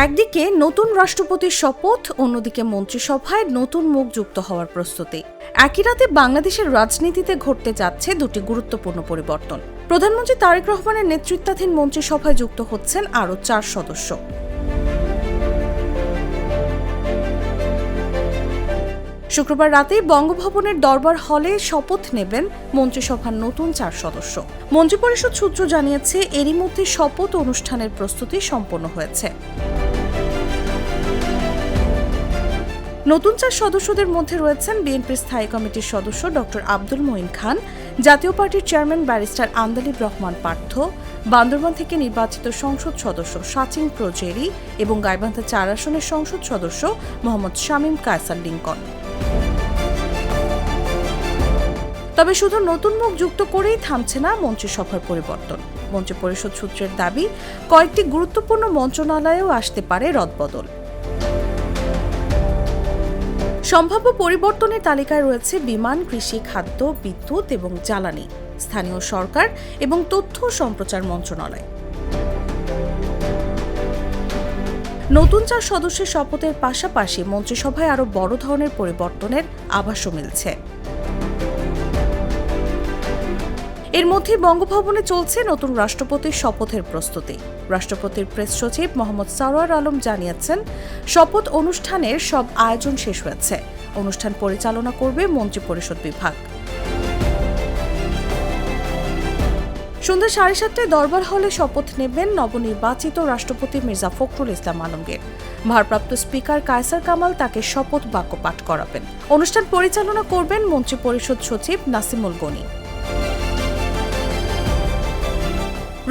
একদিকে নতুন রাষ্ট্রপতির শপথ, অন্যদিকে মন্ত্রিসভায় নতুন মুখ যুক্ত হওয়ার প্রস্তুতি। একই রাতে বাংলাদেশের রাজনীতিতে ঘটতে যাচ্ছে দুটি গুরুত্বপূর্ণ পরিবর্তন। প্রধানমন্ত্রী তারেক রহমানের নেতৃত্বাধীন মন্ত্রিসভায় যুক্ত হচ্ছেন আরও 4 সদস্য। শুক্রবার রাতে বঙ্গভবনের দরবার হলে শপথ নেবেন মন্ত্রিসভার নতুন 4 সদস্য। মন্ত্রিপরিষদ সূত্র জানিয়েছে, এরই মধ্যে শপথ অনুষ্ঠানের প্রস্তুতি সম্পন্ন হয়েছে। নতুন 4 সদস্যদের মধ্যে রয়েছেন বিএনপির স্থায়ী কমিটির সদস্য ডক্টর আব্দুল মঈন খান, জাতীয় পার্টির চেয়ারম্যান ব্যারিস্টার আন্দালিব রহমান পার্থ, বান্দরবান থেকে নির্বাচিত সংসদ সদস্য সাচিন প্রজেরি এবং গাইবান্ধা 4 আসনের সংসদ সদস্য মোহাম্মদ শামীম কায়সার লিংকন। তবে শুধু নতুন মুখ যুক্ত করেই থামছে না মন্ত্রিসভার পরিবর্তন। মন্ত্রিপরিষদ সূত্রের দাবি, কয়েকটি গুরুত্বপূর্ণ মন্ত্রণালয়েও আসতে পারে রদবদল। সম্ভাব্য পরিবর্তনের তালিকায় রয়েছে বিমান, কৃষি, খাদ্য, বিদ্যুৎ এবং জ্বালানি, স্থানীয় সরকার এবং তথ্য সম্প্রচার মন্ত্রণালয়। নতুন 4 সদস্যের শপথের পাশাপাশি মন্ত্রিসভায় আরও বড় ধরনের পরিবর্তনের আভাসও মিলছে। এর মধ্যে বঙ্গভবনে চলছে নতুন রাষ্ট্রপতির শপথের প্রস্তুতি। রাষ্ট্রপতির প্রেস সচিব মোহাম্মদ সারোয়ার আলম জানিয়েছেন, শপথ অনুষ্ঠানের সব আয়োজন শেষ হয়েছে। অনুষ্ঠান পরিচালনা করবে মন্ত্রিপরিষদ বিভাগ। সন্ধ্যা 7:30টায় দরবার হলে শপথ নেবেন নবনির্বাচিত রাষ্ট্রপতি মির্জা ফখরুল ইসলাম আলমগীর। ভারপ্রাপ্ত স্পিকার কায়সার কামাল তাকে শপথ বাক্য পাঠ করাবেন। অনুষ্ঠান পরিচালনা করবেন মন্ত্রিপরিষদ সচিব নাসিমুল গনি।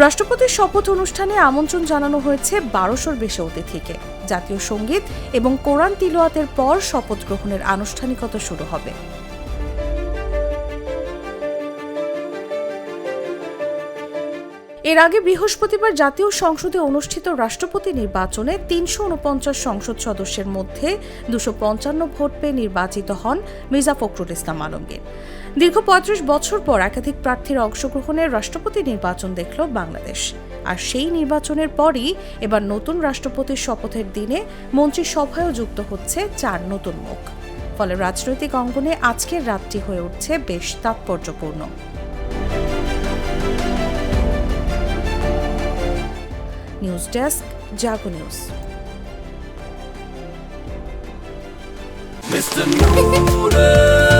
রাষ্ট্রপতির শপথ অনুষ্ঠানে আমন্ত্রণ জানানো হয়েছে 1200-র বেশি অতিথিকে। জাতীয় সঙ্গীত এবং কোরআন তিলাওয়াতের পর শপথ গ্রহণের আনুষ্ঠানিকতা শুরু হবে। এর আগে বৃহস্পতিবার জাতীয় সংসদে অনুষ্ঠিত রাষ্ট্রপতি নির্বাচনে 349 সংসদ সদস্যের মধ্যে 255 ভোট পেয়ে নির্বাচিত হন মির্জা ফখরুল ইসলাম আলমগীর। দীর্ঘ 35 বছর পর একাধিক প্রার্থীর অংশগ্রহণে রাষ্ট্রপতি নির্বাচন দেখল বাংলাদেশ। আর সেই নির্বাচনের পরই এবার নতুন রাষ্ট্রপতির শপথের দিনে মন্ত্রিসভায়ও যুক্ত হচ্ছে 4 নতুন মুখ। ফলে রাজনৈতিক অঙ্গনে আজকের রাতটি হয়ে উঠছে বেশ তাৎপর্যপূর্ণ। নিউজ ডেস্ক, জাগো নিউজ। Mr. Noodle